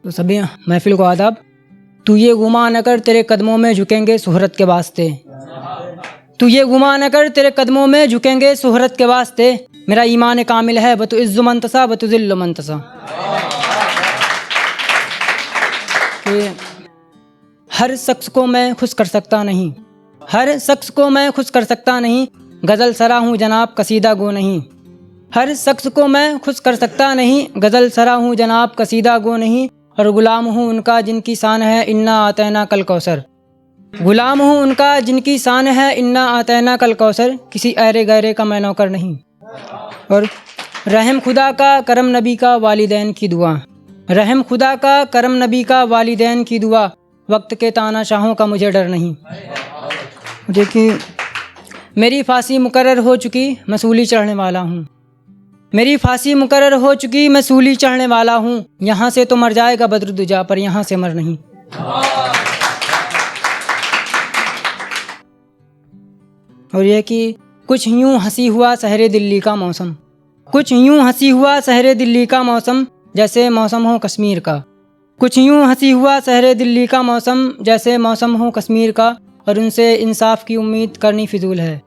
تو سبھی محفل کو آداب۔ تو یہ گمان نہ کر تیرے قدموں میں جھکیں گے شہرت کے واسطے، تو یہ گمان نہ کر تیرے قدموں میں جھکیں گے شہرت کے واسطے، میرا ایمان کامل ہے وتعز من تشاء وتذل من تشاء۔ کہ ہر شخص کو میں خوش کر سکتا نہیں، ہر شخص کو میں خوش کر سکتا نہیں، غزل سرا ہوں جناب قصیدہ گو نہیں۔ ہر شخص کو میں خوش کر سکتا نہیں، غزل سرا ہوں جناب قصیدہ گو نہیں، اور غلام ہوں ان کا جن کی شان ہے انا اعطیناک الکوثر، غلام ہوں ان کا جن کی شان ہے انا اعطیناک الکوثر، کسی ایرے غیرے کا میں نوکر نہیں۔ اور رحم خدا کا کرم نبی کا والدین کی دعا، رحم خدا کا کرم نبی کا والدین کی دعا، وقت کے تانا شاہوں کا مجھے ڈر نہیں۔ دیکھیے میری پھانسی مقرر ہو چکی میں سولی چڑھنے والا ہوں، میری پھانسی مقرر ہو چکی میں سولی چڑھنے والا ہوں، یہاں سے تو مر جائے گا بدر دجا پر یہاں سے مر نہیں۔ اور یہ کہ کچھ یوں ہنسی ہوا شہر دلی کا موسم، کچھ یوں ہنسی ہوا شہر دلی کا موسم جیسے موسم ہو کشمیر کا، کچھ یوں ہنسی ہوا شہر دلی کا موسم جیسے موسم ہو کشمیر کا، اور ان سے انصاف کی امید کرنی فضول ہے،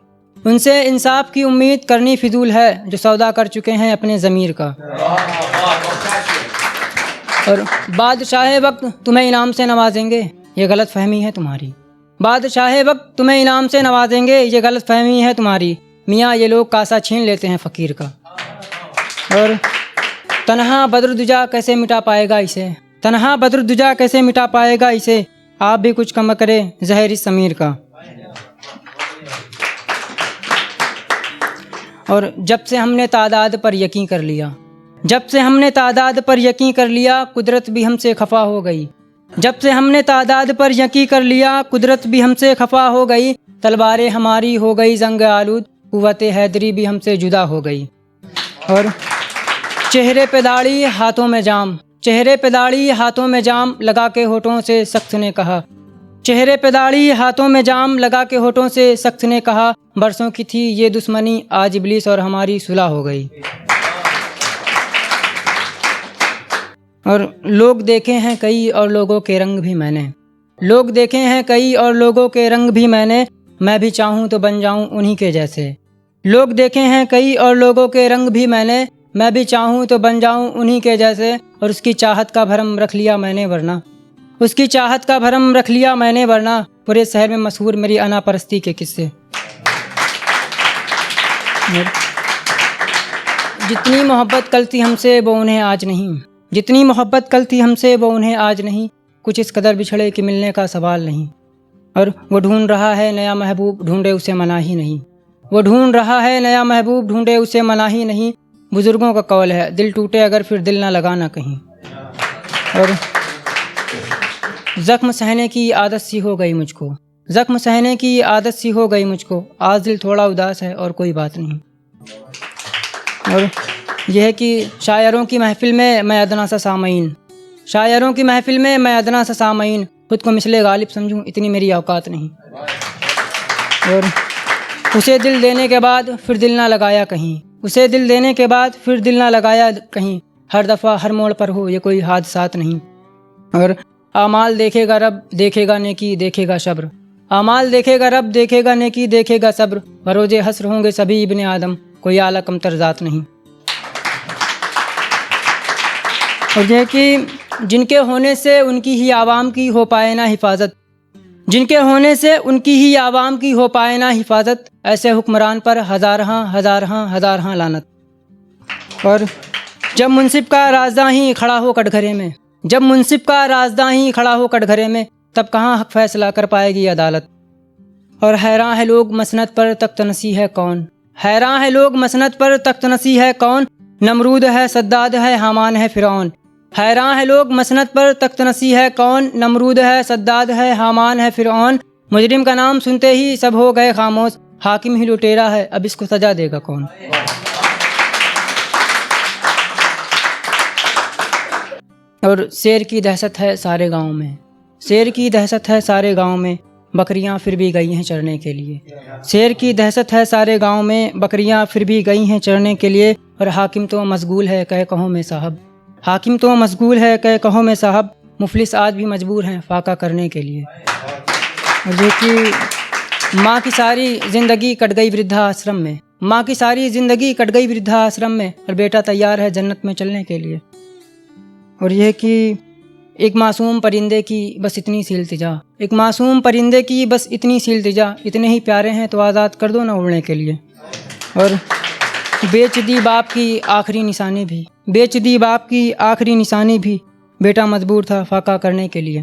ان سے انصاف کی امید کرنی فضول ہے جو سودا کر چکے ہیں اپنے ضمیر کا۔ اور بادشاہ وقت تمہیں انعام سے نوازیں گے یہ غلط فہمی ہے تمہاری، بادشاہ وقت تمہیں انعام سے نوازیں گے یہ غلط فہمی ہے تمہاری، میاں یہ لوگ کاسا چھین لیتے ہیں فقیر کا۔ اور تنہا بدر دجا کیسے مٹا پائے گا اسے، تنہا بدر دجا کیسے مٹا پائے گا اسے، آپ بھی کچھ کم کرے زہر اس ضمیر کا۔ اور جب سے ہم نے تعداد پر یقین کر لیا، جب سے ہم نے تعداد پر یقین کر لیا قدرت بھی ہم سے خفا ہو گئی، جب سے ہم نے تعداد پر یقین کر لیا قدرت بھی ہم سے خفا ہو گئی، تلواریں ہماری ہو گئی زنگ آلود، قوت حیدری بھی ہم سے جدا ہو گئی۔ اور چہرے پہ داڑھی ہاتھوں میں جام، چہرے پہ داڑھی ہاتھوں میں جام لگا کے ہونٹوں سے شخص نے کہا، چہرے پہ داڑھی ہاتھوں میں جام لگا کے ہونٹوں سے شخص نے کہا، برسوں کی تھی یہ دشمنی آج ابلیس اور ہماری صلح ہو گئی۔ اور لوگ دیکھے ہیں کئی اور لوگوں کے رنگ بھی میں نے، لوگ دیکھے ہیں کئی اور لوگوں کے رنگ بھی میں بھی چاہوں تو بن جاؤں انہی کے جیسے، لوگ دیکھے ہیں کئی اور لوگوں کے رنگ بھی میں بھی چاہوں تو بن جاؤں انہی کے جیسے، اور اس کی چاہت کا بھرم رکھ لیا میں نے ورنہ، اس کی چاہت کا بھرم رکھ لیا میں نے ورنہ، پورے شہر میں مشہور میری انا پرستی کے قصے۔ جتنی محبت کل تھی ہم سے وہ انہیں آج نہیں، جتنی محبت کل تھی ہم سے وہ انہیں آج نہیں، کچھ اس قدر بچھڑے کہ ملنے کا سوال نہیں۔ اور وہ ڈھونڈ رہا ہے نیا محبوب ڈھونڈے اسے منا ہی نہیں، وہ ڈھونڈ رہا ہے نیا محبوب ڈھونڈے اسے منا ہی نہیں، بزرگوں کا قول ہے دل ٹوٹے اگر پھر دل نہ لگانا کہیں۔ اور زخم سہنے کی عادت سی ہو گئی مجھ کو، زخم سہنے کی عادت سی ہو گئی مجھ کو، آج دل تھوڑا اداس ہے اور کوئی بات نہیں۔ اور یہ ہے کہ شاعروں کی محفل میں میں ادنا سا سامعین، شاعروں کی محفل میں میں ادنا سا سامعین، خود کو مثل غالب سمجھوں اتنی میری اوقات نہیں۔ اور اسے دل دینے کے بعد پھر دل نہ لگایا کہیں، اسے دل دینے کے بعد پھر دل نہ لگایا کہیں، ہر دفعہ ہر موڑ پر ہو یہ کوئی حادثات نہیں۔ اور اعمال دیکھے گا رب دیکھے گا نیکی دیکھے گا صبر، اعمال دیکھے گا رب دیکھے گا نیکی دیکھے گا صبر، بروز حشر ہوں گے سبھی ابن آدم کوئی اعلیٰ کمتر ذات نہیں۔ اور یہ کہ جن کے ہونے سے ان کی ہی عوام کی ہو پائے نہ حفاظت، جن کے ہونے سے ان کی ہی عوام کی ہو پائے نہ حفاظت، ایسے حکمران پر ہزارہاں ہزارہاں ہزارہاں لعنت۔ اور جب منصف کا رازداں ہی کھڑا ہو کٹ گھرے میں، جب منصف کا رازداں ہی کھڑا ہو کٹ گھرے میں، تب کہاں حق فیصلہ کر پائے گی عدالت۔ اور حیران ہے لوگ مسند پر تخت نشین ہے کون، حیران ہے لوگ مسند پر تخت نشین ہے کون، نمرود ہے سداد ہے حامان ہے فرعون، حیران ہے لوگ مسند پر تخت نشین ہے کون، نمرود ہے سداد ہے حامان ہے فرعون، مجرم کا نام سنتے ہی سب ہو گئے خاموش، حاکم ہی لٹیرا ہے اب اس کو سزا دے گا کون۔ اور شیر کی دہشت ہے سارے گاؤں میں، شیر کی دہشت ہے سارے گاؤں میں، بکریاں پھر بھی گئی ہیں چرنے کے لیے، شیر کی دہشت ہے سارے گاؤں میں، بکریاں پھر بھی گئی ہیں چرنے کے لیے، اور حاکم تو مشغول ہے کہوں میں صاحب، حاکم تو مشغول ہے کہ کہو میں صاحب، مفلس آج بھی مجبور ہیں فاقہ کرنے کے لیے۔ اور یہ کہ ماں کی ساری زندگی کٹ گئی وردھا آشرم میں، ماں کی ساری زندگی کٹ گئی وردھا آشرم میں، اور بیٹا تیار ہے جنت میں چلنے کے لیے۔ اور یہ کہ ایک معصوم پرندے کی بس اتنی سی التجا، ایک معصوم پرندے کی بس اتنی سی التجا، اتنے ہی پیارے ہیں تو آزاد کر دو نہ اڑنے کے لیے۔ اور بیچ دی باپ کی آخری نشانی بھی، بیچ دی باپ کی آخری نشانی بھی، بیٹا مجبور تھا فاقہ کرنے کے لیے۔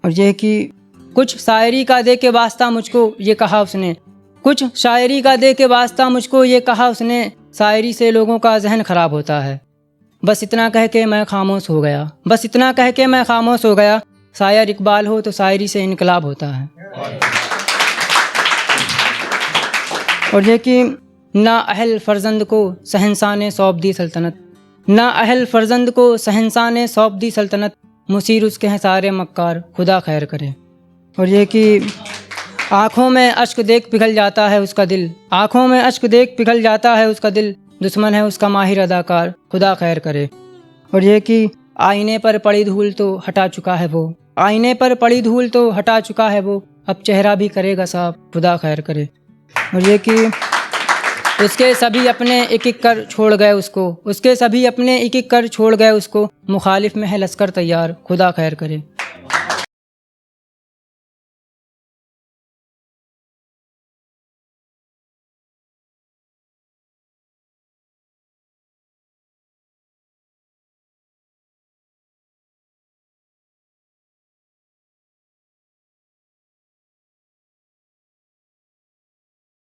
اور یہ کہ کچھ شاعری کا دے کے واسطہ مجھ کو یہ کہا اس نے، کچھ شاعری کا دے کے واسطہ مجھ کو یہ کہا اس نے، شاعری سے لوگوں کا ذہن خراب ہوتا ہے۔ بس اتنا کہہ کے میں خاموش ہو گیا، بس اتنا کہہ کے میں خاموش ہو گیا، شاعر اقبال ہو تو شاعری سے انقلاب ہوتا ہے۔ اور یہ کہ نا اہل فرزند کو شہنشاہ نے سونپ دی سلطنت، نا اہل فرزند کو شہنشاہ نے سونپ دی سلطنت، مصیر اس کے ہیں سارے مکار خدا خیر کرے۔ اور یہ کہ آنکھوں میں اشک دیکھ پگھل جاتا ہے اس کا دل، آنکھوں میں اشک دیکھ پگھل جاتا ہے اس کا دل، دشمن ہے اس کا ماہر اداکار خدا خیر کرے۔ اور یہ کہ آئینے پر پڑی دھول تو ہٹا چکا ہے وہ، آئینے پر پڑی دھول تو ہٹا چکا ہے وہ، اب چہرہ بھی کرے گا صاف خدا خیر کرے۔ اور یہ کہ اس کے سبھی اپنے ایک ایک کر چھوڑ گئے اس کو، اس کے سبھی اپنے ایک ایک کر چھوڑ گئے اس کو، مخالف میں ہے لشکر تیار خدا خیر کرے۔